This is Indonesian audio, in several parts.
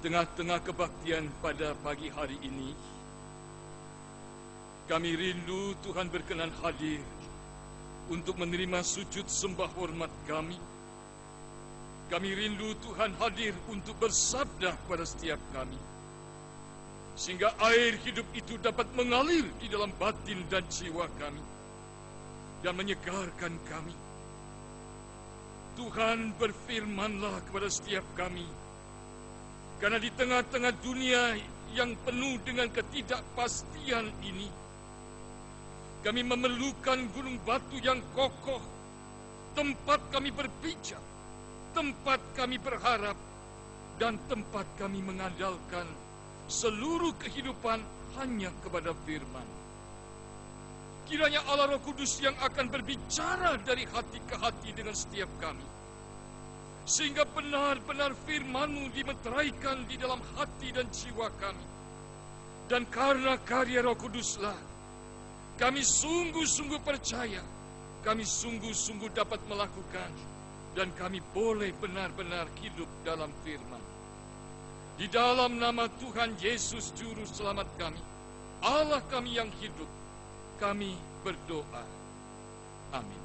tengah-tengah kebaktian pada pagi hari ini, kami rindu Tuhan berkenan hadir untuk menerima sujud sembah hormat kami. Kami rindu Tuhan hadir untuk bersabda kepada setiap kami, sehingga air hidup itu dapat mengalir di dalam batin dan jiwa kami dan menyegarkan kami. Tuhan, berfirmanlah kepada setiap kami, karena di tengah-tengah dunia yang penuh dengan ketidakpastian ini, kami memerlukan gunung batu yang kokoh, tempat kami berpijak, tempat kami berharap, dan tempat kami mengandalkan seluruh kehidupan hanya kepada firman. Kiranya Allah Roh Kudus yang akan berbicara dari hati ke hati dengan setiap kami, sehingga benar-benar firman-Mu dimeteraikan di dalam hati dan jiwa kami. Dan karena karya Roh Kuduslah, kami sungguh-sungguh percaya, kami sungguh-sungguh dapat melakukan, dan kami boleh benar-benar hidup dalam firman. Di dalam nama Tuhan Yesus Juru Selamat kami, Allah kami yang hidup, kami berdoa. Amin.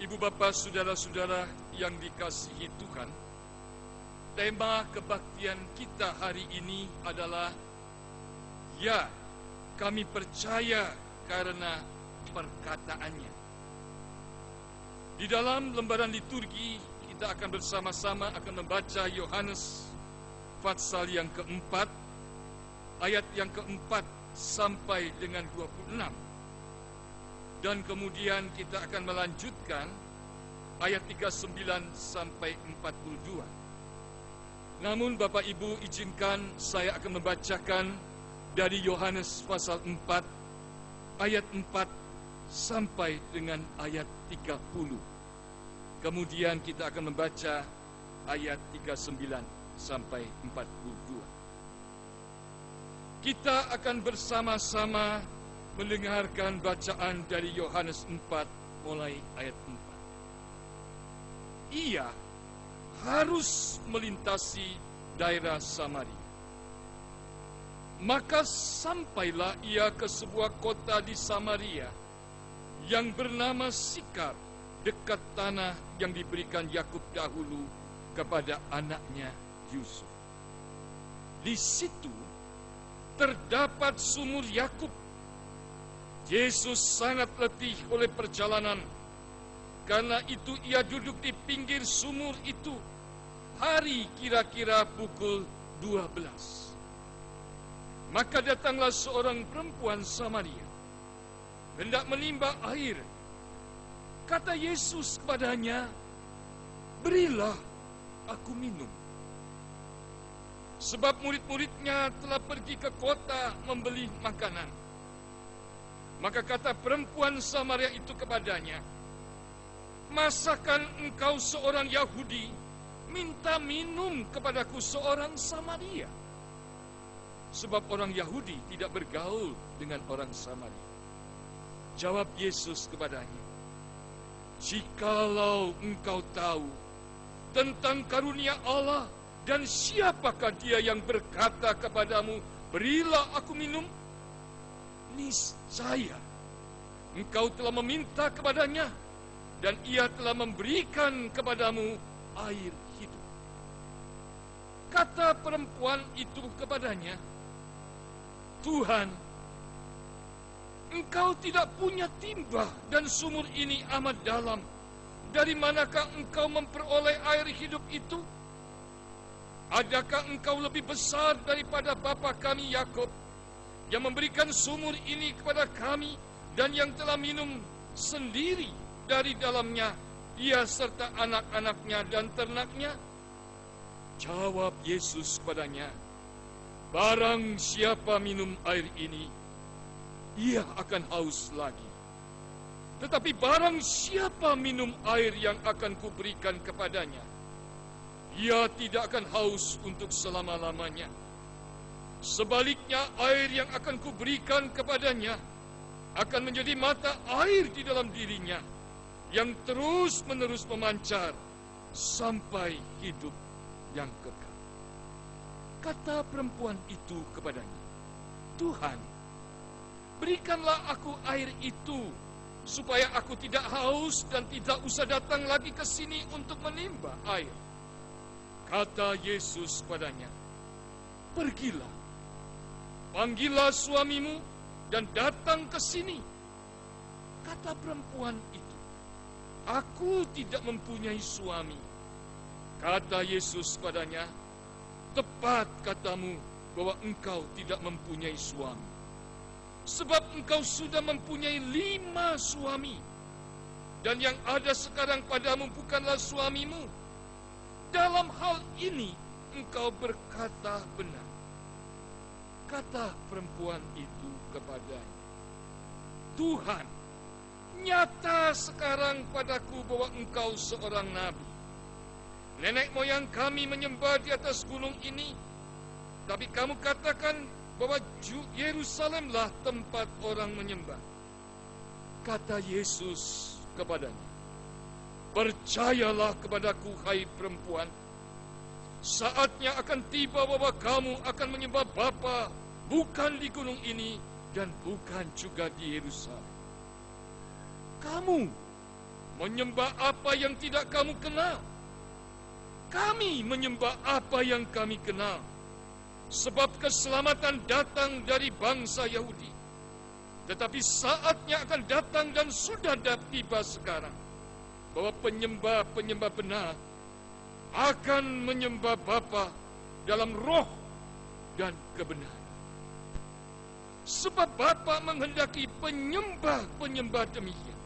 Ibu bapa, saudara-saudara yang dikasihi Tuhan, tema kebaktian kita hari ini adalah ya, kami percaya karena perkataannya. Di dalam lembaran liturgi, kita akan bersama-sama akan membaca Yohanes pasal yang keempat, ayat yang keempat sampai dengan 26. Dan kemudian kita akan melanjutkan ayat 39 sampai 42. Namun Bapak Ibu, izinkan saya akan membacakan dari Yohanes pasal 4, ayat 4 sampai dengan ayat 30. Kemudian kita akan membaca ayat 39 sampai 42. Kita akan bersama-sama mendengarkan bacaan dari Yohanes 4 mulai ayat 4. Ia harus melintasi daerah Samaria. Maka sampailah ia ke sebuah kota di Samaria yang bernama Sikar, dekat tanah yang diberikan Yakub dahulu kepada anaknya Yusuf. Di situ terdapat sumur Yakub. Yesus sangat letih oleh perjalanan. Karena itu ia duduk di pinggir sumur itu. Hari kira-kira pukul 12. Maka datanglah seorang perempuan Samaria, hendak menimba air. Kata Yesus kepadanya, "Berilah aku minum." Sebab murid-muridnya telah pergi ke kota membeli makanan. Maka kata perempuan Samaria itu kepadanya, "Masakan engkau seorang Yahudi minta minum kepadaku seorang Samaria?" Sebab orang Yahudi tidak bergaul dengan orang Samaria. Jawab Yesus kepadanya, "Jikalau engkau tahu tentang karunia Allah dan siapakah dia yang berkata kepadamu, 'Berilah aku minum,' niscaya engkau telah meminta kepadanya, dan ia telah memberikan kepadamu air hidup." Kata perempuan itu kepadanya, "Tuhan, engkau tidak punya timba dan sumur ini amat dalam. Dari manakah engkau memperoleh air hidup itu? Adakah engkau lebih besar daripada bapa kami Yakub, yang memberikan sumur ini kepada kami dan yang telah minum sendiri dari dalamnya, ia serta anak-anaknya dan ternaknya?" Jawab Yesus padanya, "Barang siapa minum air ini, ia akan haus lagi. Tetapi barang siapa minum air yang akan kuberikan kepadanya, ia tidak akan haus untuk selama-lamanya. Sebaliknya, air yang akan kuberikan kepadanya akan menjadi mata air di dalam dirinya, yang terus-menerus memancar sampai hidup yang kekal. Kata perempuan itu kepadanya, Tuhan, berikanlah aku air itu, supaya aku tidak haus dan tidak usah datang lagi ke sini untuk menimba air. Kata Yesus padanya, pergilah, panggillah suamimu dan datang ke sini. Kata perempuan itu, aku tidak mempunyai suami. Kata Yesus padanya, tepat katamu bahwa engkau tidak mempunyai suami. Sebab engkau sudah mempunyai 5 suami, dan yang ada sekarang padamu bukanlah suamimu. Dalam hal ini engkau berkata benar. Kata perempuan itu kepadanya, Tuhan, nyata sekarang padaku bahwa engkau seorang nabi. Nenek moyang kami menyembah di atas gunung ini, tapi kamu katakan bahwa Yerusalemlah tempat orang menyembah. Kata Yesus kepadanya, percayalah kepadaku, hai perempuan, saatnya akan tiba bahwa kamu akan menyembah Bapa bukan di gunung ini dan bukan juga di Yerusalem. Kamu menyembah apa yang tidak kamu kenal. Kami menyembah apa yang kami kenal. Sebab keselamatan datang dari bangsa Yahudi. Tetapi saatnya akan datang dan sudah tiba sekarang, bahwa penyembah-penyembah benar akan menyembah Bapa dalam roh dan kebenaran. Sebab Bapa menghendaki penyembah-penyembah demikian.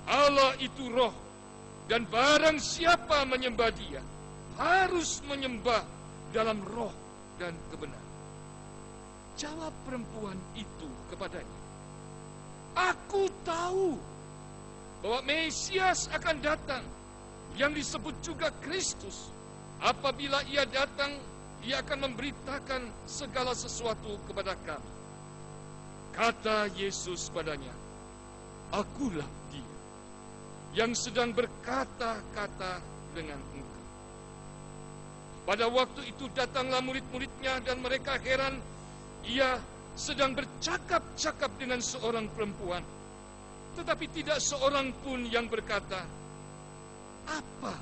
Allah itu roh, dan barang siapa menyembah Dia harus menyembah dalam roh dan kebenaran. Jawab perempuan itu kepadanya, aku tahu bahwa Mesias akan datang, yang disebut juga Kristus. Apabila Ia datang, Ia akan memberitakan segala sesuatu kepada kami. Kata Yesus padanya, akulah Dia yang sedang berkata-kata dengan engkau. Pada waktu itu datanglah murid-muridnya dan mereka heran. Ia sedang bercakap-cakap dengan seorang perempuan. Tetapi tidak seorang pun yang berkata, apa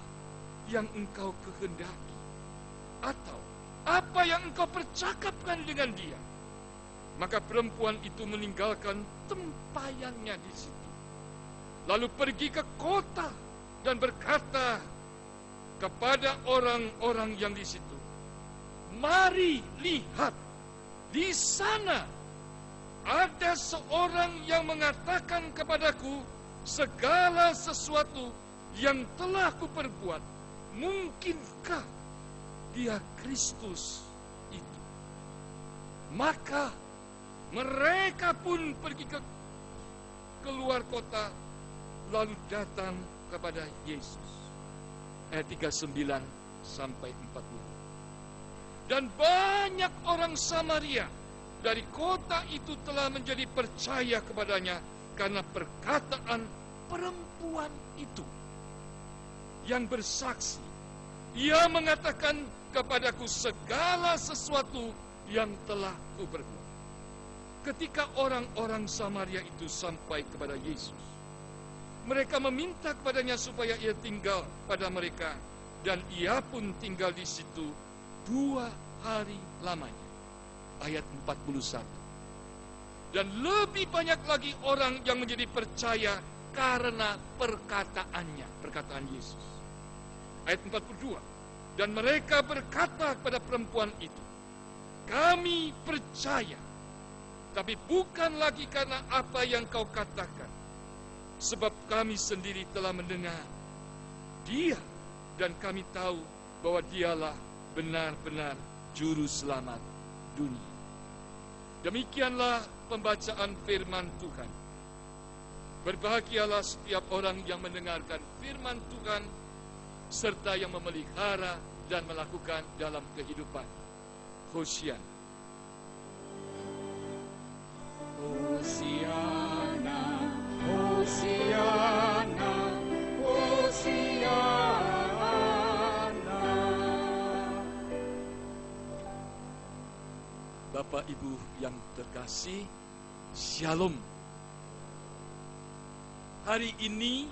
yang engkau kehendaki? Atau apa yang engkau percakapkan dengan dia? Maka perempuan itu meninggalkan tempayannya di situ, lalu pergi ke kota dan berkata kepada orang-orang yang di situ, mari lihat, di sana ada seorang yang mengatakan kepadaku segala sesuatu yang telah kuperbuat. Mungkinkah Dia Kristus itu? Maka mereka pun pergi keluar kota, lalu datang kepada Yesus. Ayat 39 sampai 40. Dan banyak orang Samaria dari kota itu telah menjadi percaya kepadanya karena perkataan perempuan itu yang bersaksi. Ia mengatakan kepadaku segala sesuatu yang telah kuperbuat. Ketika orang-orang Samaria itu sampai kepada Yesus, mereka meminta kepadanya supaya ia tinggal pada mereka, dan ia pun tinggal di situ 2 hari lamanya. Ayat 41. Dan lebih banyak lagi orang yang menjadi percaya karena perkataannya, perkataan Yesus. Ayat 42. Dan mereka berkata kepada perempuan itu, kami percaya, tapi bukan lagi karena apa yang kau katakan, sebab kami sendiri telah mendengar Dia, dan kami tahu bahwa Dialah benar-benar juru selamat dunia. Demikianlah pembacaan firman Tuhan. Berbahagialah setiap orang yang mendengarkan firman Tuhan, serta yang memelihara dan melakukan dalam kehidupan. Hosiana. Hosiana, Hosiana, Hosiana. Bapak Ibu yang terkasih, Shalom. Hari ini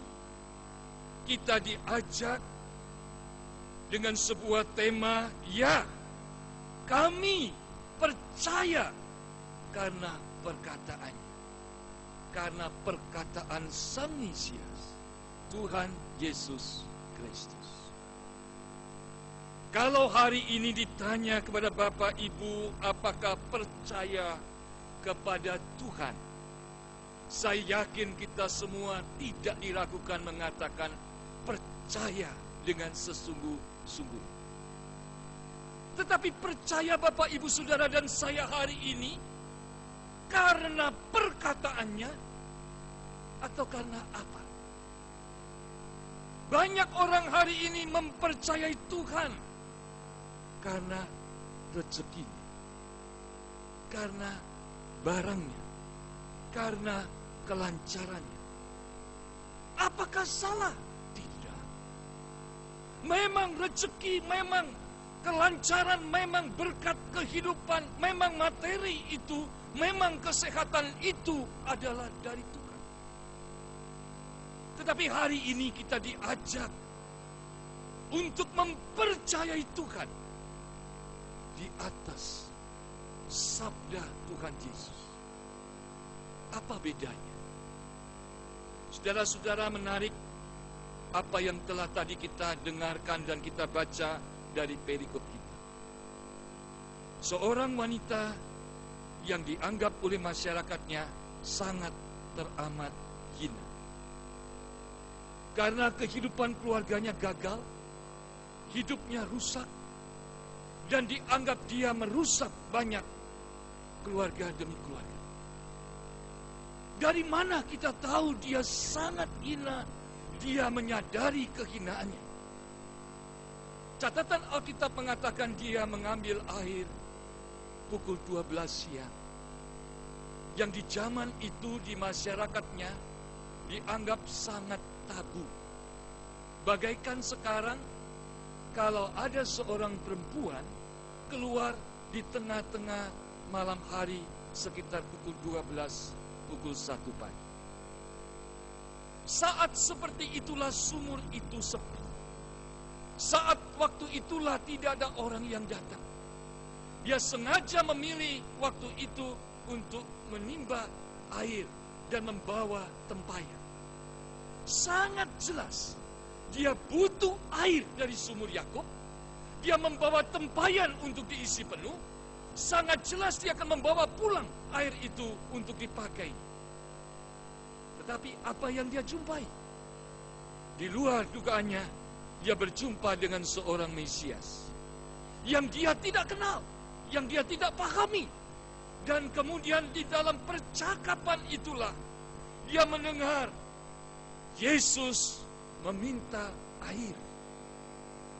kita diajak dengan sebuah tema, ya, kami percaya karena perkataannya. Karena perkataan Sang Mesias, Tuhan Yesus Kristus. Kalau hari ini ditanya kepada Bapak Ibu, apakah percaya kepada Tuhan? Saya yakin kita semua tidak diragukan mengatakan percaya dengan sesungguh-sungguh. Tetapi percaya Bapak Ibu Saudara dan saya hari ini karena perkataannya atau karena apa? Banyak orang hari ini mempercayai Tuhan karena rezekinya, karena barangnya, karena kelancarannya. Apakah salah? Tidak. Memang rezeki, memang kelancaran, memang berkat kehidupan, memang materi itu, memang kesehatan itu adalah dari Tuhan. Tetapi hari ini kita diajak untuk mempercayai Tuhan di atas sabda Tuhan Yesus. Apa bedanya? Saudara-saudara, menarik apa yang telah tadi kita dengarkan dan kita baca dari perikop kita. Seorang wanita yang dianggap oleh masyarakatnya sangat teramat hina. Karena kehidupan keluarganya gagal, hidupnya rusak, dan dianggap dia merusak banyak keluarga demi keluarga. Dari mana kita tahu dia sangat hina, dia menyadari kehinaannya? Catatan Alkitab mengatakan dia mengambil air pukul 12 siang. Yang di zaman itu di masyarakatnya dianggap sangat tabu. Bagaikan sekarang kalau ada seorang perempuan keluar di tengah-tengah malam hari sekitar pukul 12, pukul 1 pagi. Saat seperti itulah sumur itu sepi. Saat waktu itulah tidak ada orang yang datang. Dia sengaja memilih waktu itu untuk menimba air dan membawa tempayan. Sangat jelas dia butuh air dari sumur Yakub. Dia membawa tempayan untuk diisi penuh. Sangat jelas dia akan membawa pulang air itu untuk dipakai. Tetapi apa yang dia jumpai? Di luar dugaannya, dia berjumpa dengan seorang Mesias yang dia tidak kenal, yang dia tidak pahami. Dan kemudian di dalam percakapan itulah dia mendengar Yesus meminta air.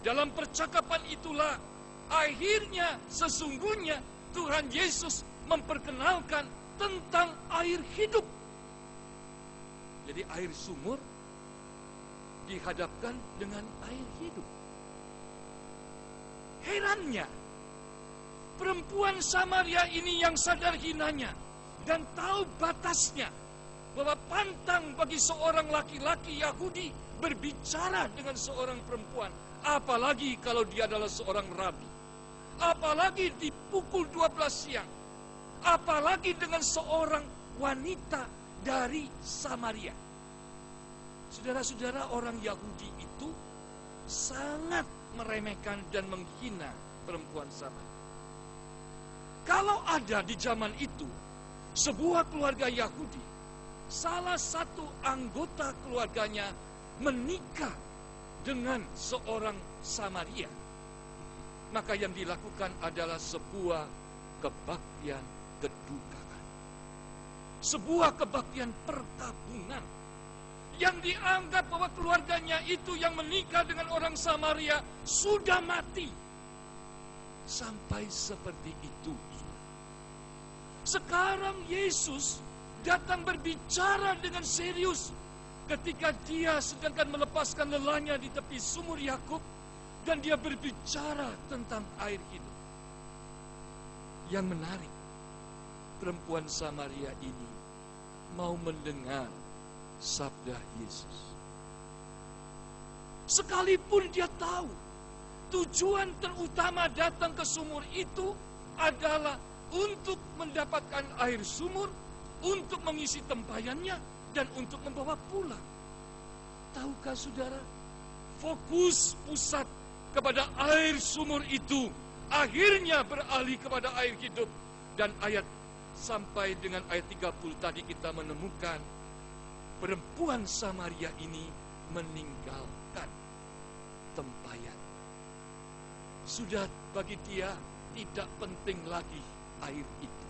Dalam percakapan itulah akhirnya sesungguhnya Tuhan Yesus memperkenalkan tentang air hidup. Jadi air sumur dihadapkan dengan air hidup. Herannya, perempuan Samaria ini yang sadar hinanya dan tahu batasnya, bahwa pantang bagi seorang laki-laki Yahudi berbicara dengan seorang perempuan, apalagi kalau dia adalah seorang rabi, apalagi di pukul 12 siang, apalagi dengan seorang wanita dari Samaria. Saudara-saudara, orang Yahudi itu sangat meremehkan dan menghina perempuan Samaria. Kalau ada di zaman itu sebuah keluarga Yahudi, salah satu anggota keluarganya menikah dengan seorang Samaria, maka yang dilakukan adalah sebuah kebaktian kedukaan, sebuah kebaktian perkabungan, yang dianggap bahwa keluarganya itu yang menikah dengan orang Samaria sudah mati. Sampai seperti itu. Sekarang Yesus datang berbicara dengan serius ketika dia sedangkan melepaskan lelahnya di tepi sumur Yakub, dan dia berbicara tentang air hidup. Yang menarik, perempuan Samaria ini mau mendengar sabda Yesus. Sekalipun dia tahu tujuan terutama datang ke sumur itu adalah untuk mendapatkan air sumur, untuk mengisi tempayannya, dan untuk membawa pulang. Tahukah saudara, fokus pusat kepada air sumur itu akhirnya beralih kepada air hidup. Dan ayat sampai dengan ayat 30 tadi kita menemukan perempuan Samaria ini meninggalkan tempayan. Sudah bagi dia tidak penting lagi air itu.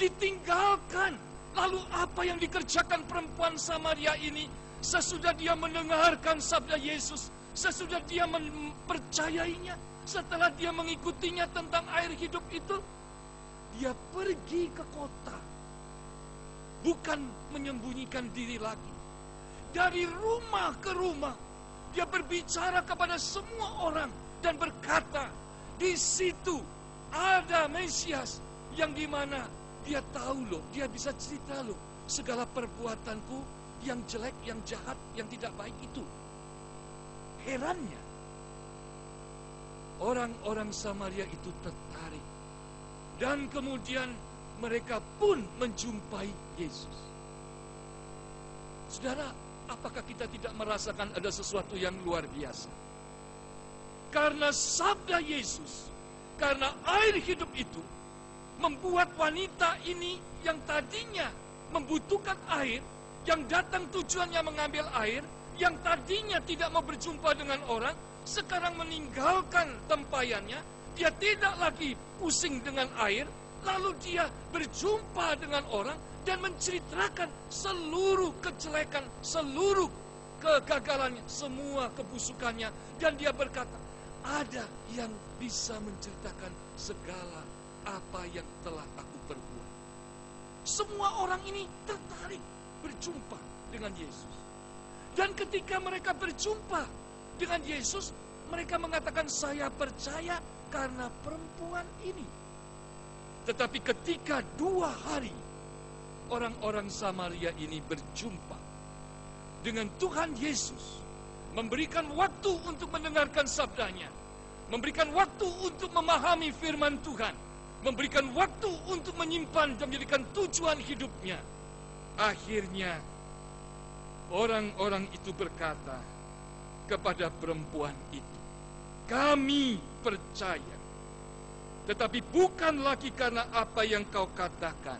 Ditinggalkan. Lalu apa yang dikerjakan perempuan Samaria ini sesudah dia mendengarkan sabda Yesus, sesudah dia mempercayainya, setelah dia mengikutinya tentang air hidup itu? Dia pergi ke kota, bukan menyembunyikan diri lagi. Dari rumah ke rumah, dia berbicara kepada semua orang dan berkata, di situ ada Mesias yang dimana dia tahu loh, dia bisa cerita loh segala perbuatanku yang jelek, yang jahat, yang tidak baik itu. Herannya, orang-orang Samaria itu tertarik. Dan kemudian mereka pun menjumpai Yesus. Saudara, apakah kita tidak merasakan ada sesuatu yang luar biasa? Karena sabda Yesus, karena air hidup itu, membuat wanita ini yang tadinya membutuhkan air, yang datang tujuannya mengambil air, yang tadinya tidak mau berjumpa dengan orang, sekarang meninggalkan tempayannya. Dia tidak lagi pusing dengan air, lalu dia berjumpa dengan orang dan menceritakan seluruh kejelekan, seluruh kegagalannya, semua kebusukannya. Dan dia berkata, ada yang bisa menceritakan segala apa yang telah aku perbuat. Semua orang ini tertarik berjumpa dengan Yesus. Dan ketika mereka berjumpa dengan Yesus, mereka mengatakan, saya percaya karena perempuan ini. Tetapi ketika 2 hari orang-orang Samaria ini berjumpa dengan Tuhan Yesus, memberikan waktu untuk mendengarkan sabdanya, memberikan waktu untuk memahami firman Tuhan, memberikan waktu untuk menyimpan dan menjadikan tujuan hidupnya, akhirnya orang-orang itu berkata kepada perempuan itu, kami percaya, tetapi bukan lagi karena apa yang kau katakan,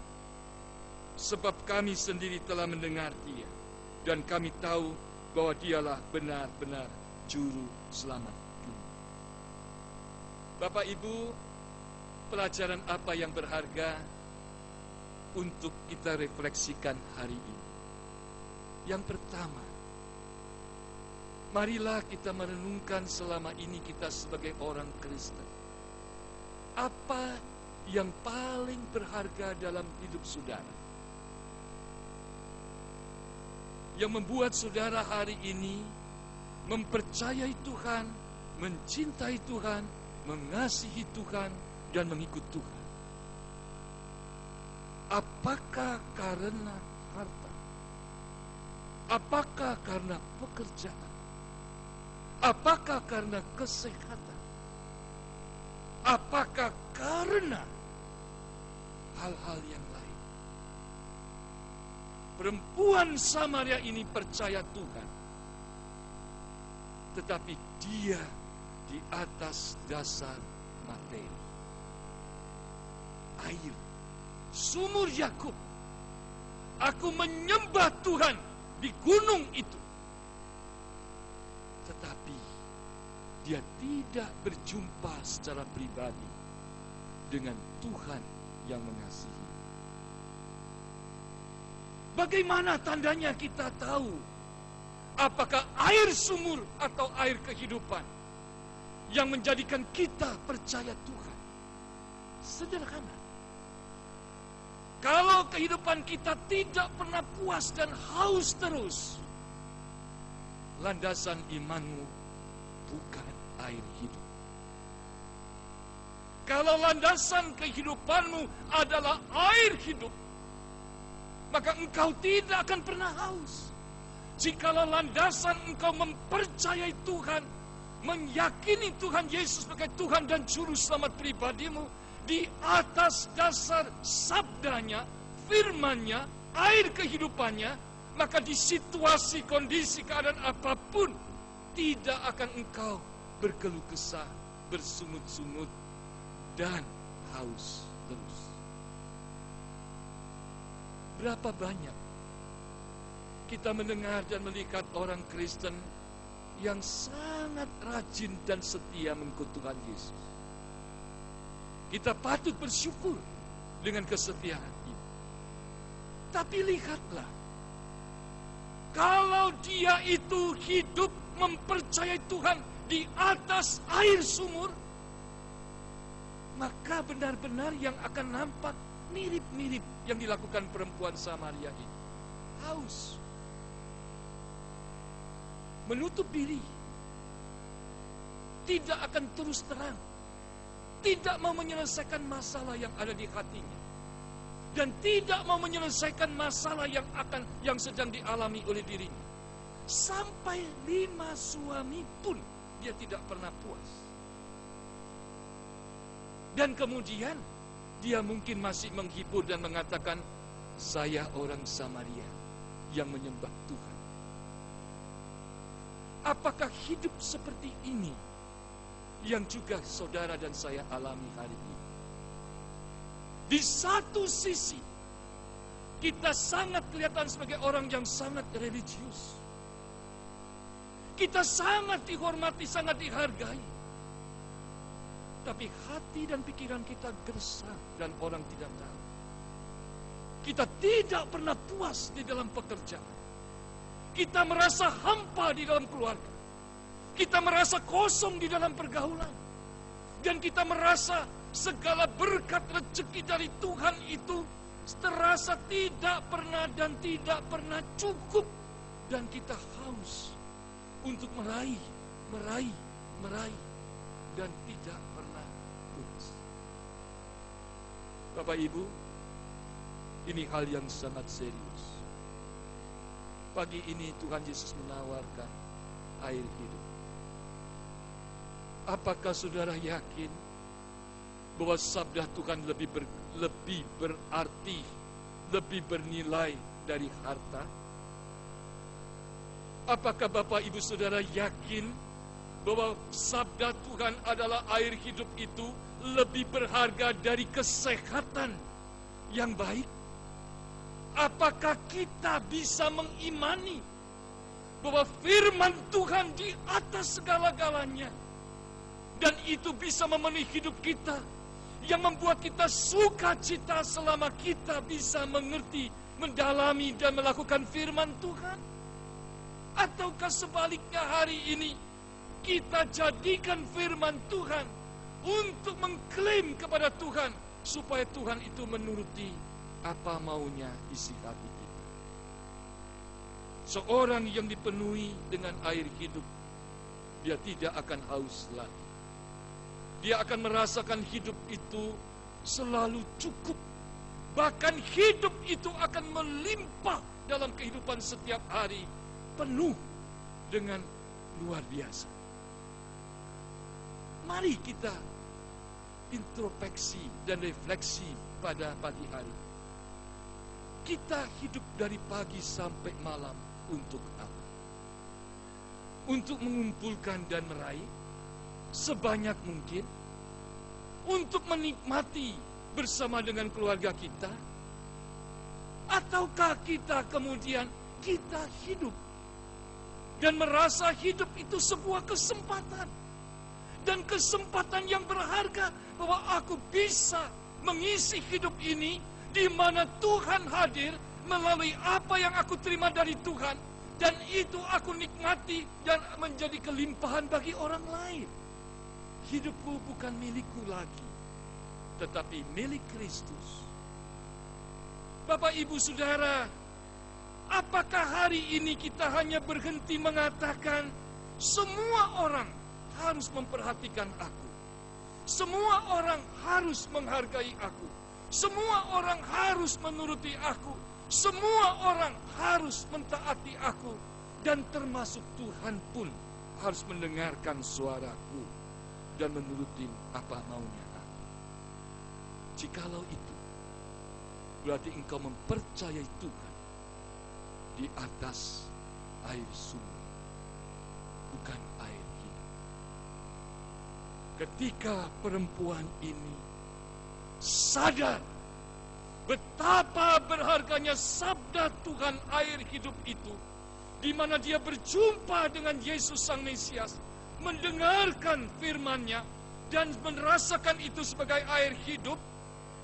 sebab kami sendiri telah mendengar dia, dan kami tahu bahwa dialah benar-benar juru selamat dunia. Bapak Ibu, pelajaran apa yang berharga untuk kita refleksikan hari ini? Yang pertama, marilah kita merenungkan selama ini kita sebagai orang Kristen. Apa yang paling berharga dalam hidup saudara? Yang membuat saudara hari ini mempercayai Tuhan, mencintai Tuhan, mengasihi Tuhan, dan mengikut Tuhan. Apakah karena harta? Apakah karena pekerjaan? Apakah karena kesehatan? Apakah karena hal-hal yang lain? Perempuan Samaria ini percaya Tuhan, tetapi dia di atas dasar materi. Air, sumur Yakub. Aku menyembah Tuhan di gunung itu. Tetapi dia tidak berjumpa secara pribadi dengan Tuhan yang mengasihi. Bagaimana tandanya kita tahu apakah air sumur atau air kehidupan yang menjadikan kita percaya Tuhan? Sederhana. Kalau kehidupan kita tidak pernah puas dan haus terus, landasan imanmu bukan air hidup. Jikalau landasan kehidupanmu adalah air hidup, maka engkau tidak akan pernah haus. Jikalau landasan engkau mempercayai Tuhan, meyakini Tuhan Yesus sebagai Tuhan dan Juru Selamat pribadimu, di atas dasar sabdanya, firmannya, air kehidupannya, maka di situasi, kondisi, keadaan apapun, tidak akan engkau berkeluh kesah, bersungut-sungut, dan haus terus. Berapa banyak kita mendengar dan melihat orang Kristen yang sangat rajin dan setia mengikut Tuhan Yesus. Kita patut bersyukur dengan kesetiaan ini. Tapi lihatlah, kalau dia itu hidup mempercayai Tuhan di atas air sumur, maka benar-benar yang akan nampak mirip-mirip yang dilakukan perempuan Samaria ini. Haus, menutup diri, tidak akan terus terang, tidak mau menyelesaikan masalah yang ada di hatinya, dan tidak mau menyelesaikan masalah yang sedang dialami oleh dirinya. Sampai 5 suami pun dia tidak pernah puas. Dan kemudian dia mungkin masih menghibur dan mengatakan, saya orang Samaria yang menyembah Tuhan. Apakah hidup seperti ini yang juga saudara dan saya alami hari ini? Di satu sisi, kita sangat kelihatan sebagai orang yang sangat religius. Kita sangat dihormati, sangat dihargai. Tapi hati dan pikiran kita gersang dan orang tidak tahu. Kita tidak pernah puas di dalam pekerjaan. Kita merasa hampa di dalam keluarga. Kita merasa kosong di dalam pergaulan. Dan kita merasa segala berkat rezeki dari Tuhan itu terasa tidak pernah dan tidak pernah cukup. Dan kita haus untuk meraih, dan tidak pernah puas. Bapak Ibu, ini hal yang sangat serius. Pagi ini Tuhan Yesus menawarkan air hidup. Apakah saudara yakin bahwa sabda Tuhan lebih berarti, lebih bernilai dari harta? Apakah Bapak Ibu Saudara yakin bahwa sabda Tuhan adalah air hidup itu lebih berharga dari kesehatan yang baik? Apakah kita bisa mengimani bahwa firman Tuhan di atas segala-galanya, dan itu bisa memenuhi hidup kita, yang membuat kita sukacita selama kita bisa mengerti, mendalami, dan melakukan firman Tuhan? Ataukah sebaliknya hari ini kita jadikan firman Tuhan untuk mengklaim kepada Tuhan supaya Tuhan itu menuruti apa maunya isi hati kita? Seorang yang dipenuhi dengan air hidup, dia tidak akan haus lagi. Dia akan merasakan hidup itu selalu cukup. Bahkan hidup itu akan melimpah dalam kehidupan setiap hari, penuh dengan luar biasa. Mari kita introspeksi dan refleksi pada pagi hari. Kita hidup dari pagi sampai malam untuk apa? Untuk mengumpulkan dan meraih sebanyak mungkin, untuk menikmati bersama dengan keluarga kita, ataukah kita kemudian kita hidup dan merasa hidup itu sebuah kesempatan, dan kesempatan yang berharga bahwa aku bisa mengisi hidup ini di mana Tuhan hadir melalui apa yang aku terima dari Tuhan, dan itu aku nikmati dan menjadi kelimpahan bagi orang lain. Hidupku bukan milikku lagi, tetapi milik Kristus. Bapak, Ibu, Saudara, apakah hari ini kita hanya berhenti mengatakan semua orang harus memperhatikan aku, Semua orang harus menghargai aku. Semua orang harus menuruti aku. Semua orang harus mentaati aku. Dan termasuk Tuhan pun harus mendengarkan suaraku dan menuruti apa maunya aku. Jikalau itu, berarti engkau mempercayai Tuhan di atas air sumur, bukan air hidup. Ketika perempuan ini sadar betapa berharganya sabda Tuhan air hidup itu, di mana dia berjumpa dengan Yesus Sang Mesias, mendengarkan firman-Nya dan merasakan itu sebagai air hidup,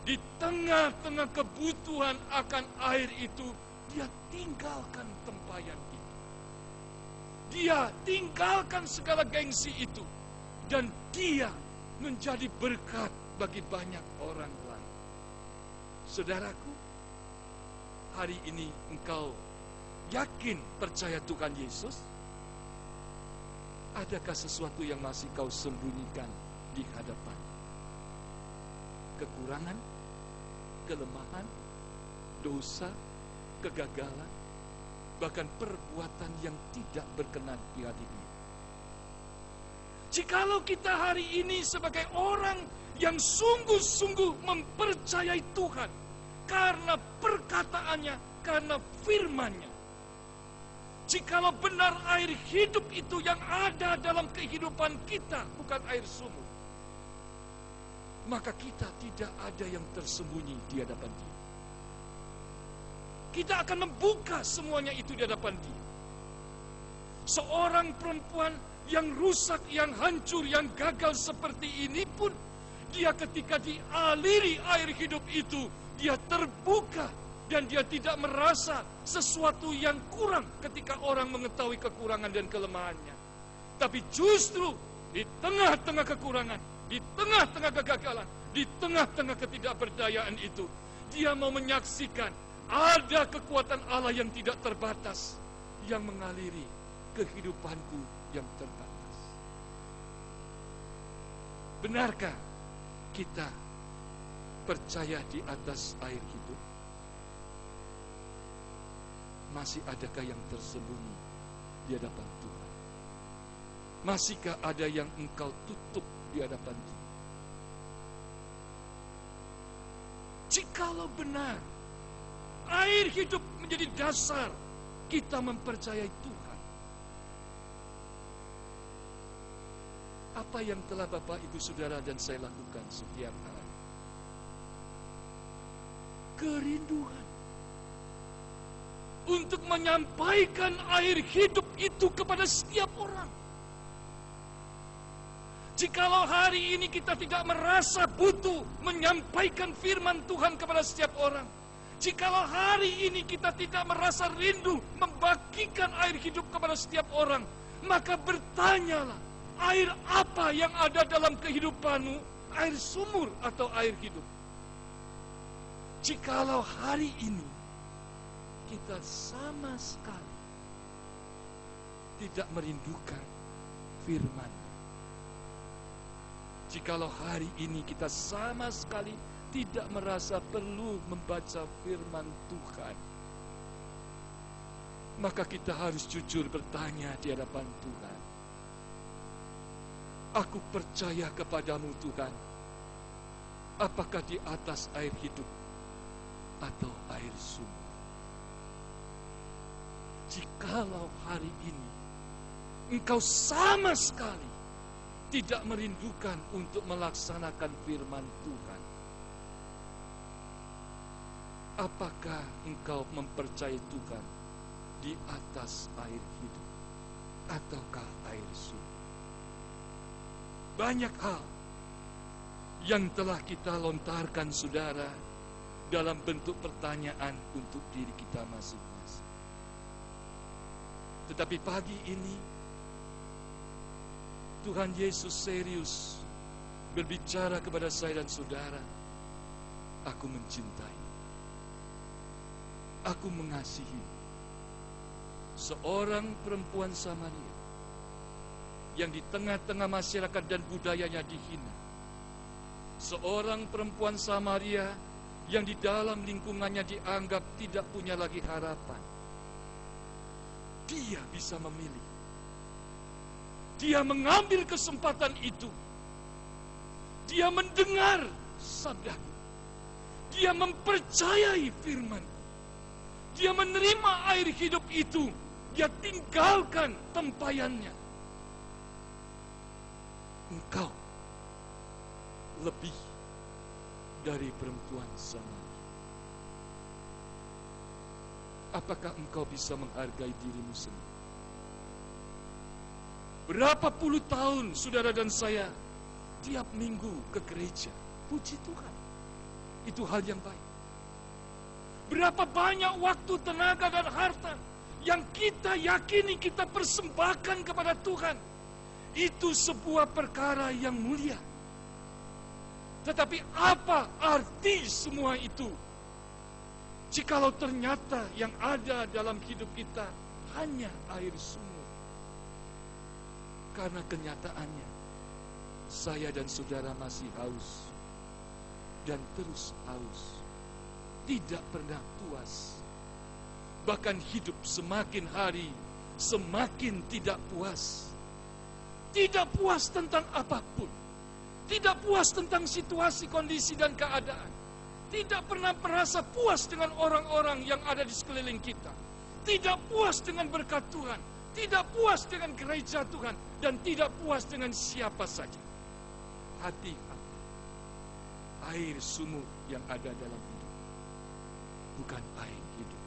di tengah-tengah kebutuhan akan air itu, dia tinggalkan tempayan itu. Dia tinggalkan segala gengsi itu, dan dia menjadi berkat bagi banyak orang lain. Saudaraku, hari ini engkau yakin percaya Tuhan Yesus? Adakah sesuatu yang masih kau sembunyikan di hadapan? Kekurangan, kelemahan, dosa, kegagalan, bahkan perbuatan yang tidak berkenan di hati Dia. Jikalau kita hari ini sebagai orang yang sungguh-sungguh mempercayai Tuhan karena perkataannya, karena firman-Nya, jikalau benar air hidup itu yang ada dalam kehidupan kita bukan air sumur, maka kita tidak ada yang tersembunyi di hadapan Dia. Kita akan membuka semuanya itu di hadapan Dia. Seorang perempuan yang rusak, yang hancur, yang gagal seperti ini pun, dia ketika dialiri air hidup itu, dia terbuka dan dia tidak merasa sesuatu yang kurang ketika orang mengetahui kekurangan dan kelemahannya. Tapi justru di tengah-tengah kekurangan, di tengah-tengah kegagalan, di tengah-tengah ketidakberdayaan itu, dia mau menyaksikan ada kekuatan Allah yang tidak terbatas yang mengaliri kehidupanku yang terbatas. Benarkah kita percaya di atas air hidup? Masih adakah yang tersembunyi di hadapan Tuhan? Masihkah ada yang engkau tutup di hadapan Dia? Jikalau benar air hidup menjadi dasar kita mempercayai Tuhan, apa yang telah Bapak, Ibu, Saudara dan saya lakukan setiap hari? Kerinduan untuk menyampaikan air hidup itu kepada setiap orang. Jikalau hari ini kita tidak merasa butuh menyampaikan firman Tuhan kepada setiap orang, jikalau hari ini kita tidak merasa rindu membagikan air hidup kepada setiap orang, maka bertanyalah, air apa yang ada dalam kehidupanmu? Air sumur atau air hidup? Jikalau hari ini kita sama sekali tidak merindukan firman, jikalau hari ini kita sama sekali tidak merasa perlu membaca firman Tuhan, maka kita harus jujur bertanya di hadapan Tuhan. Aku percaya kepadamu Tuhan, apakah di atas air hidup atau air sumur? Jikalau hari ini engkau sama sekali tidak merindukan untuk melaksanakan firman Tuhan, apakah engkau mempercayai Tuhan di atas air hidup ataukah air sumur? Banyak hal yang telah kita lontarkan, saudara, dalam bentuk pertanyaan untuk diri kita masing-masing. Tetapi pagi ini Tuhan Yesus serius berbicara kepada saya dan saudara. Aku mencintai, aku mengasihi. Seorang perempuan Samaria yang di tengah-tengah masyarakat dan budayanya dihina, seorang perempuan Samaria yang di dalam lingkungannya dianggap tidak punya lagi harapan. Dia bisa memilih. Dia mengambil kesempatan itu. Dia mendengar sabdaku. Dia mempercayai firman. Dia menerima air hidup itu. Dia tinggalkan tempayannya. Engkau lebih dari perempuan Samaria. Apakah engkau bisa menghargai dirimu sendiri? Berapa puluh tahun saudara dan saya tiap minggu ke gereja. Puji Tuhan. Itu hal yang baik. Berapa banyak waktu, tenaga, dan harta yang kita yakini kita persembahkan kepada Tuhan. Itu sebuah perkara yang mulia. Tetapi apa arti semua itu? Jikalau ternyata yang ada dalam hidup kita hanya air sumur. Karena kenyataannya, saya dan saudara masih haus. Dan terus haus. Tidak pernah puas. Bahkan hidup semakin hari semakin tidak puas. Tidak puas tentang apapun. Tidak puas tentang situasi, kondisi, dan keadaan. Tidak pernah merasa puas dengan orang-orang yang ada di sekeliling kita. Tidak puas dengan berkat Tuhan. Tidak puas dengan gereja Tuhan. Dan tidak puas dengan siapa saja. Hati-hati. Air sumur yang ada dalam hidup. Bukan air hidup.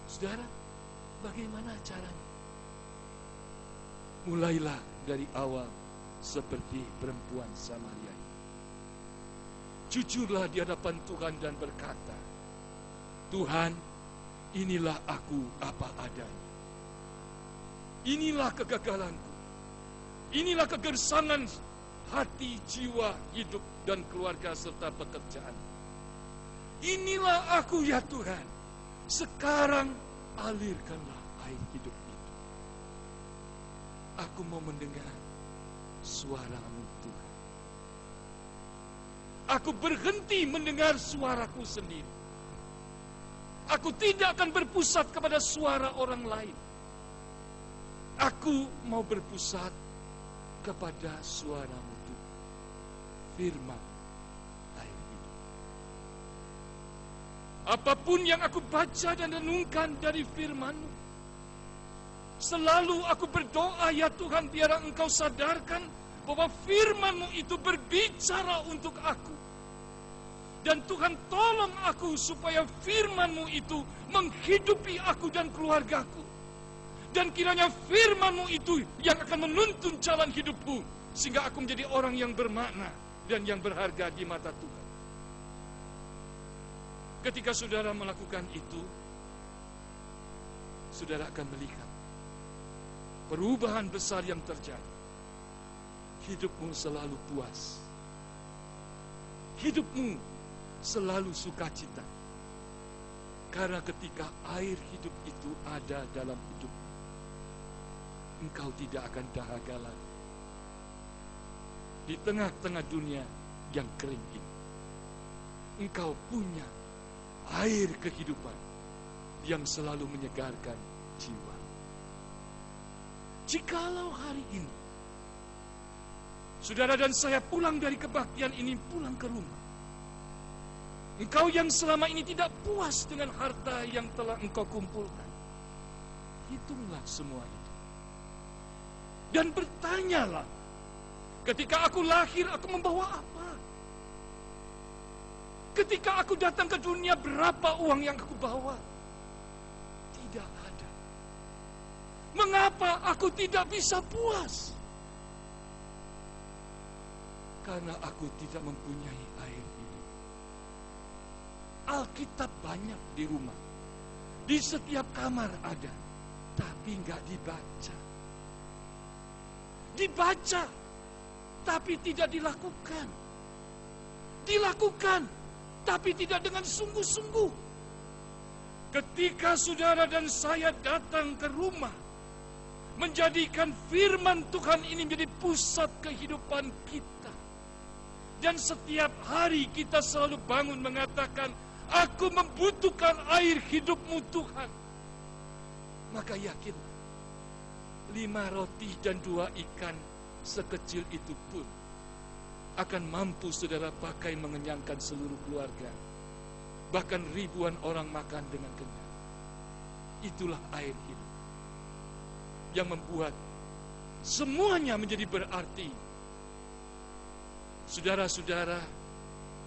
Saudara, bagaimana caranya? Mulailah dari awal seperti perempuan Samaria. Jujurlah di hadapan Tuhan dan berkata, Tuhan, inilah aku apa adanya. Inilah kegagalanku. Inilah kegersangan hati, jiwa, hidup, dan keluarga serta pekerjaan. Inilah aku ya Tuhan. Sekarang alirkanlah air hidup itu. Aku mau mendengar suara-Mu Tuhan. Aku berhenti mendengar suaraku sendiri. Aku tidak akan berpusat kepada suara orang lain. Aku mau berpusat kepada suara-Mu Tuhan. Firman air hidup. Apapun yang aku baca dan renungkan dari firman-Mu, selalu aku berdoa, ya Tuhan, biar Engkau sadarkan bahwa firman-Mu itu berbicara untuk aku. Dan Tuhan, tolong aku supaya firman-Mu itu menghidupi aku dan keluargaku. Dan kiranya firman-Mu itu yang akan menuntun jalan hidupku, sehingga aku menjadi orang yang bermakna dan yang berharga di mata Tuhan. Ketika saudara melakukan itu, saudara akan melihat perubahan besar yang terjadi. Hidupmu selalu puas. Hidupmu selalu sukacita. Karena ketika air hidup itu ada dalam hidupmu, engkau tidak akan dahaga lagi. Di tengah-tengah dunia yang kering ini, engkau punya air kehidupan yang selalu menyegarkan jiwa. Jikalau hari ini saudara dan saya pulang dari kebaktian ini, pulang ke rumah, engkau yang selama ini tidak puas dengan harta yang telah engkau kumpulkan, hitunglah semua itu. Dan bertanyalah, ketika aku lahir, aku membawa apa? Ketika aku datang ke dunia, berapa uang yang aku bawa? Tidak ada. Mengapa aku tidak bisa puas? Karena aku tidak mempunyai air hidup. Alkitab banyak di rumah. Di setiap kamar ada. Tapi nggak dibaca. Dibaca, tapi tidak dilakukan. Dilakukan, tapi tidak dengan sungguh-sungguh. Ketika saudara dan saya datang ke rumah, menjadikan firman Tuhan ini menjadi pusat kehidupan kita. Dan setiap hari kita selalu bangun mengatakan, aku membutuhkan air hidupmu Tuhan. Maka yakinlah, 5 roti dan 2 ikan sekecil itu pun akan mampu saudara pakai mengenyangkan seluruh keluarga. Bahkan ribuan orang makan dengan kenyang. Itulah air hidup yang membuat semuanya menjadi berarti. Saudara-saudara,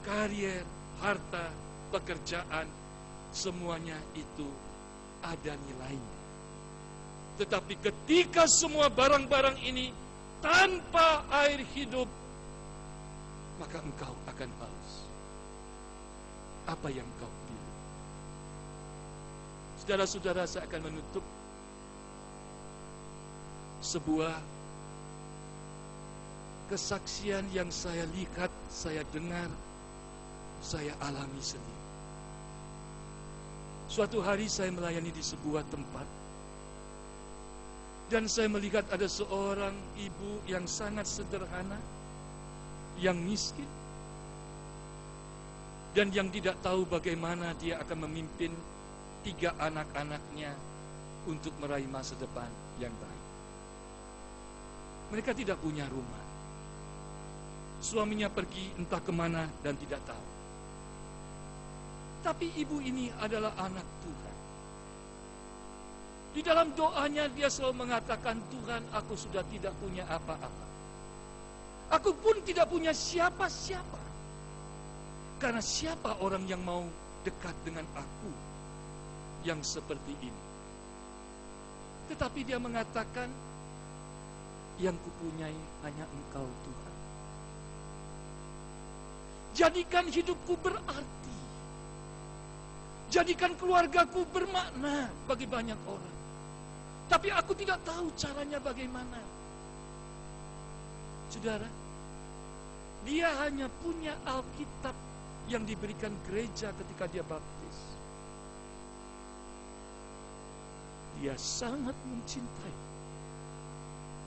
karier, harta, pekerjaan, semuanya itu ada nilainya. Tetapi ketika semua barang-barang ini tanpa air hidup, maka engkau akan haus. Apa yang engkau pilih? Saudara-saudara, saya akan menutup sebuah kesaksian yang saya lihat, saya dengar, saya alami sendiri. Suatu hari saya melayani di sebuah tempat, dan saya melihat ada seorang ibu yang sangat sederhana, yang miskin, dan yang tidak tahu bagaimana dia akan memimpin 3 anak-anaknya untuk meraih masa depan yang baik. Mereka tidak punya rumah. Suaminya pergi entah kemana dan tidak tahu. Tapi ibu ini adalah anak Tuhan. Di dalam doanya dia selalu mengatakan, Tuhan, aku sudah tidak punya apa-apa. Aku pun tidak punya siapa-siapa. Karena siapa orang yang mau dekat dengan aku yang seperti ini? Tetapi dia mengatakan, yang kupunyai hanya Engkau Tuhan. Jadikan hidupku berarti. Jadikan keluargaku bermakna bagi banyak orang. Tapi aku tidak tahu caranya bagaimana. Saudara, dia hanya punya Alkitab yang diberikan gereja ketika dia baptis. Dia sangat mencintai,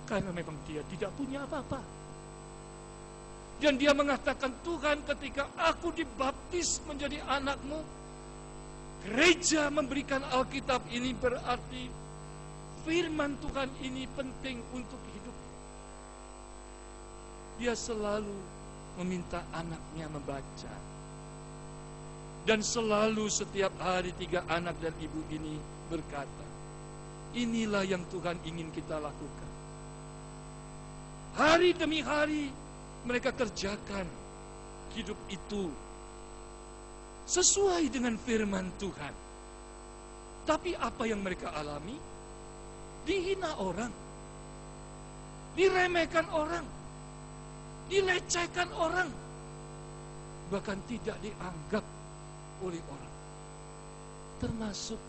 karena memang dia tidak punya apa-apa. Dan dia mengatakan, Tuhan, ketika aku dibaptis menjadi anakmu, gereja memberikan Alkitab ini berarti firman Tuhan ini penting untuk hidup. Dia selalu meminta anaknya membaca. Dan selalu setiap hari 3 anak dan ibu ini berkata, inilah yang Tuhan ingin kita lakukan. Hari demi hari mereka kerjakan hidup itu sesuai dengan firman Tuhan. Tapi apa yang mereka alami? Dihina orang, diremehkan orang, dilecehkan orang, bahkan tidak dianggap oleh orang, termasuk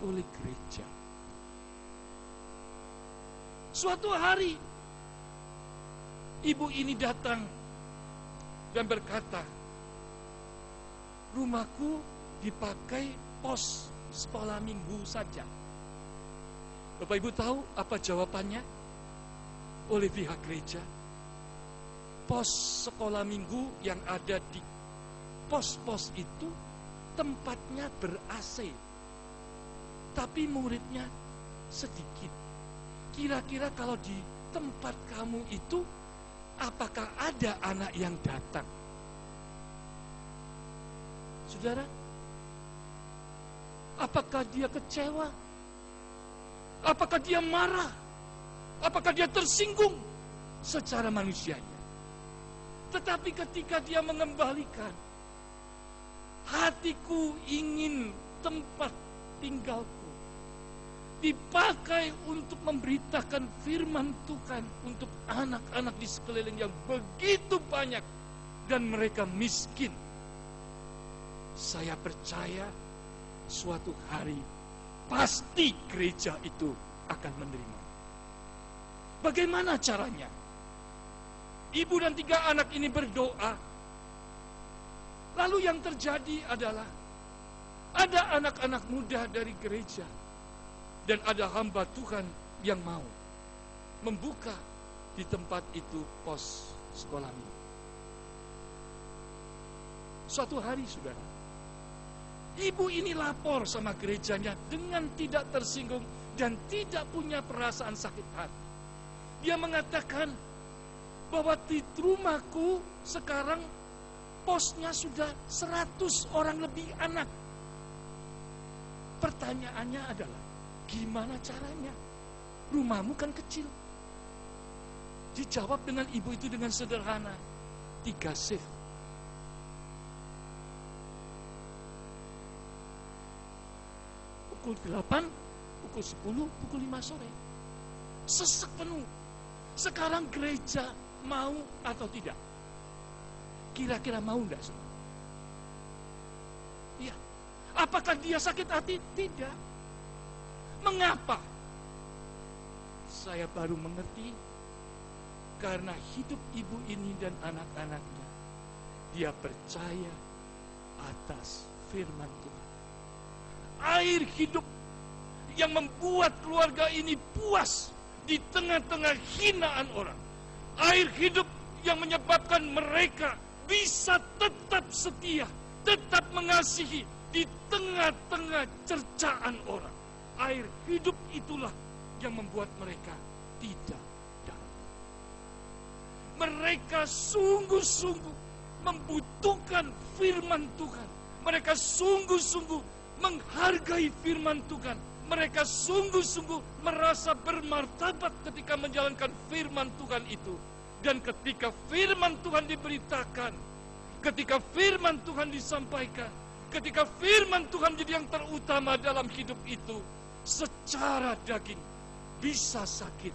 oleh gereja. Suatu hari ibu ini datang dan berkata, rumahku dipakai pos sekolah minggu saja. Bapak Ibu tahu apa jawabannya oleh pihak gereja? Pos sekolah minggu yang ada di pos-pos itu tempatnya ber-AC, tapi muridnya sedikit. Kira-kira kalau di tempat kamu itu, apakah ada anak yang datang? Saudara, apakah dia kecewa? Apakah dia marah? Apakah dia tersinggung secara manusianya? Tetapi ketika dia mengembalikan, hatiku ingin tempat tinggalku dipakai untuk memberitakan firman Tuhan untuk anak-anak di sekeliling yang begitu banyak dan mereka miskin. Saya percaya suatu hari pasti gereja itu akan menerima. Bagaimana caranya? Ibu dan 3 anak ini berdoa. Lalu yang terjadi adalah ada anak-anak muda dari gereja dan ada hamba Tuhan yang mau membuka di tempat itu pos sekolah minggu. Suatu hari, saudara, ibu ini lapor sama gerejanya dengan tidak tersinggung dan tidak punya perasaan sakit hati. Dia mengatakan bahwa di rumahku sekarang posnya sudah 100 orang lebih anak. Pertanyaannya adalah, gimana caranya? Rumahmu kan kecil. Dijawab dengan ibu itu dengan sederhana, 3 shift. Pukul 8, pukul 10, pukul 5 sore. Sesek penuh. Sekarang gereja mau atau tidak? Kira-kira mau enggak, saudara? Iya. Apakah dia sakit hati? Tidak. Mengapa? Saya baru mengerti. Karena hidup ibu ini dan anak-anaknya, dia percaya atas firman Tuhan. Air hidup yang membuat keluarga ini puas di tengah-tengah hinaan orang. Air hidup yang menyebabkan mereka bisa tetap setia, tetap mengasihi di tengah-tengah cercaan orang. Air hidup itulah yang membuat mereka tidak dalam. Mereka sungguh-sungguh membutuhkan firman Tuhan. Mereka sungguh-sungguh menghargai firman Tuhan. Mereka sungguh-sungguh merasa bermartabat ketika menjalankan firman Tuhan itu. Dan ketika firman Tuhan diberitakan, ketika firman Tuhan disampaikan, ketika firman Tuhan menjadi yang terutama dalam hidup itu, secara daging bisa sakit,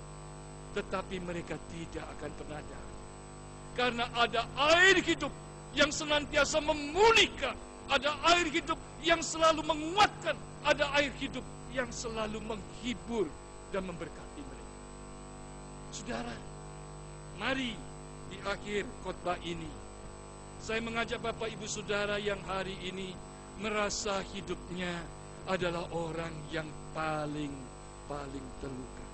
tetapi mereka tidak akan pernah darah. Karena ada air hidup yang senantiasa memulihkan, ada air hidup yang selalu menguatkan, ada air hidup yang selalu menghibur dan memberkati mereka. Saudara, mari di akhir khotbah ini saya mengajak Bapak Ibu Saudara yang hari ini merasa hidupnya adalah orang yang paling terluka.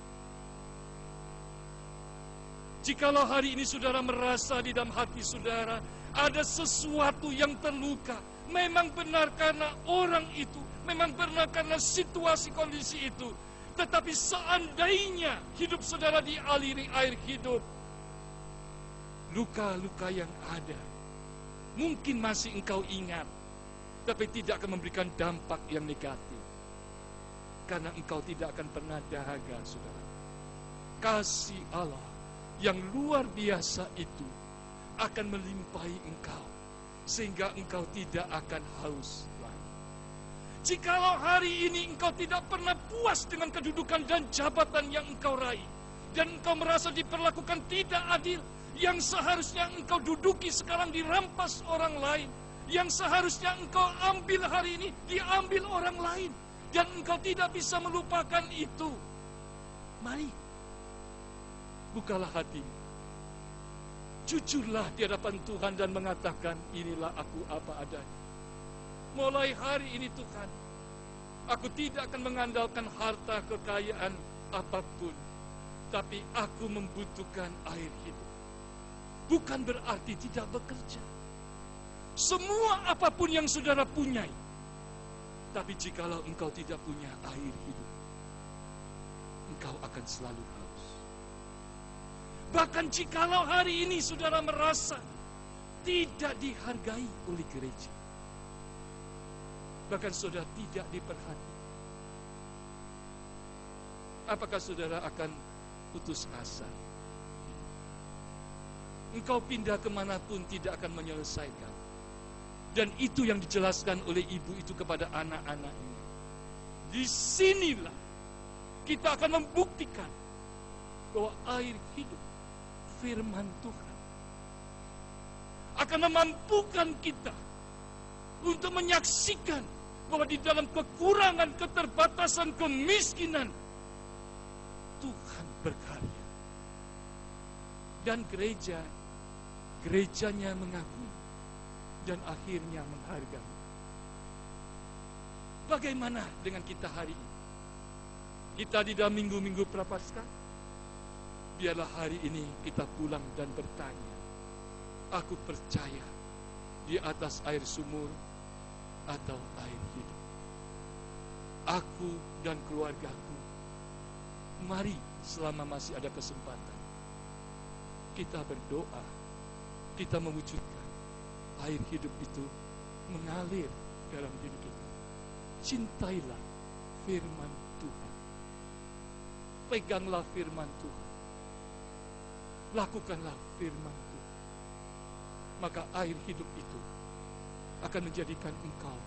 Jikalau hari ini saudara merasa di dalam hati saudara ada sesuatu yang terluka, memang benar karena orang itu, memang benar karena situasi kondisi itu. Tetapi seandainya hidup saudara dialiri air hidup, luka-luka yang ada mungkin masih engkau ingat, tapi tidak akan memberikan dampak yang negatif. Karena engkau tidak akan pernah dahaga, saudara. Kasih Allah yang luar biasa itu akan melimpahi engkau, sehingga engkau tidak akan haus lagi. Jikalau hari ini engkau tidak pernah puas dengan kedudukan dan jabatan yang engkau raih, dan engkau merasa diperlakukan tidak adil, yang seharusnya engkau duduki sekarang dirampas orang lain, yang seharusnya engkau ambil hari ini diambil orang lain, dan engkau tidak bisa melupakan itu. Mari, bukalah hati, jujurlah di hadapan Tuhan dan mengatakan, inilah aku apa adanya. Mulai hari ini Tuhan, aku tidak akan mengandalkan harta kekayaan apapun, tapi aku membutuhkan air hidup. Bukan berarti tidak bekerja. Semua apapun yang saudara punyai, tapi jikalau engkau tidak punya air hidup, engkau akan selalu haus. Bahkan jikalau hari ini saudara merasa tidak dihargai oleh gereja, bahkan saudara tidak diperhati, apakah saudara akan putus asa? Engkau pindah kemanapun tidak akan menyelesaikan. Dan itu yang dijelaskan oleh ibu itu kepada anak-anaknya. Disinilah kita akan membuktikan bahwa air hidup, firman Tuhan, akan memampukan kita untuk menyaksikan bahwa di dalam kekurangan, keterbatasan, kemiskinan, Tuhan berkarya. Dan gerejanya mengakui dan akhirnya menghargai. Bagaimana dengan kita hari ini? Kita di dalam minggu-minggu Prapaskah, biarlah hari ini kita pulang dan bertanya, aku percaya di atas air sumur atau air hidup. Aku dan keluargaku, mari selama masih ada kesempatan, kita berdoa, kita mewujudkan air hidup itu mengalir dalam diri kita. Cintailah firman Tuhan. Peganglah firman Tuhan. Lakukanlah firman Tuhan. Maka air hidup itu akan menjadikan engkau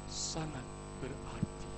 sangat berarti.